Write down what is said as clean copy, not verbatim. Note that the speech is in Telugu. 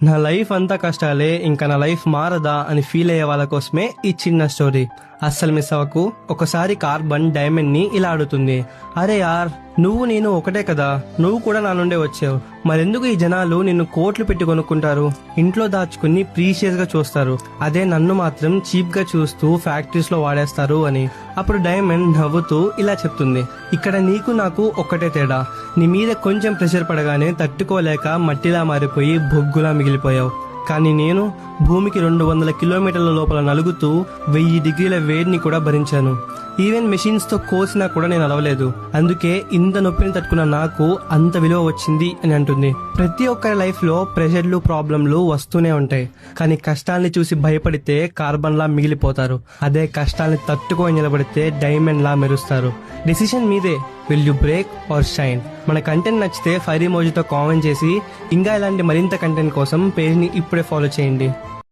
నా లైఫ్ అంతా కష్టాలే, ఇంకా నా లైఫ్ మారదా అని ఫీల్ అయ్యే వాళ్ళ కోసమే ఈ చిన్న స్టోరీ. అస్సలు మిస్ అవ్వకు. ఒకసారి కార్బన్ డైమండ్ ని ఇలా అడుగుతుంది, అరే యార్, నువ్వు నేను ఒకటే కదా, నువ్వు కూడా నా నుండే వచ్చావు, మరెందుకు ఈ జనాలు నిన్ను కోట్లు పెట్టి కొనుక్కుంటారు, ఇంట్లో దాచుకుని ప్రీషియస్ గా చూస్తారు, అదే నన్ను మాత్రం చీప్ గా చూస్తూ ఫ్యాక్టరీస్ లో వాడేస్తారు అని. అప్పుడు డైమండ్ నవ్వుతూ ఇలా చెప్తుంది, ఇక్కడ నీకు నాకు ఒక్కటే తేడా, నీ మీద కొంచెం ప్రెషర్ పడగానే తట్టుకోలేక మట్టిలా మారిపోయి బొగ్గులా మిగిలిపోయావు, కానీ నేను భూమికి 200 కిలోమీటర్ల లోపల నలుగుతూ 1000 డిగ్రీల వేడిని కూడా భరించాను. ఈవెన్ మెషిన్స్ తో కోసినా కూడా నేను అలవలేదు, అందుకే ఇంత నొప్పిని తట్టుకున్న నాకు అంత విలువ వచ్చింది అని అంటుంది. ప్రతి ఒక్కరి లైఫ్ లో ప్రెషర్లు, ప్రాబ్లంలు వస్తూనే ఉంటాయి, కానీ కష్టాల్ని చూసి భయపడితే కార్బన్ లా మిగిలిపోతారు, అదే కష్టాల్ని తట్టుకొని నిలబడితే డైమండ్ లా మెరుస్తారు. డిసిషన్ మీదే, will you break are shine. మన కంటెంట్ నచ్చితే ఫైర్ ఎమోజీతో కామెంట్ చేసి ఇంకా ఇలాంటి మరింత కంటెంట్ కోసం పేజ్ ని ఇప్పుడే ఫాలో చేయండి.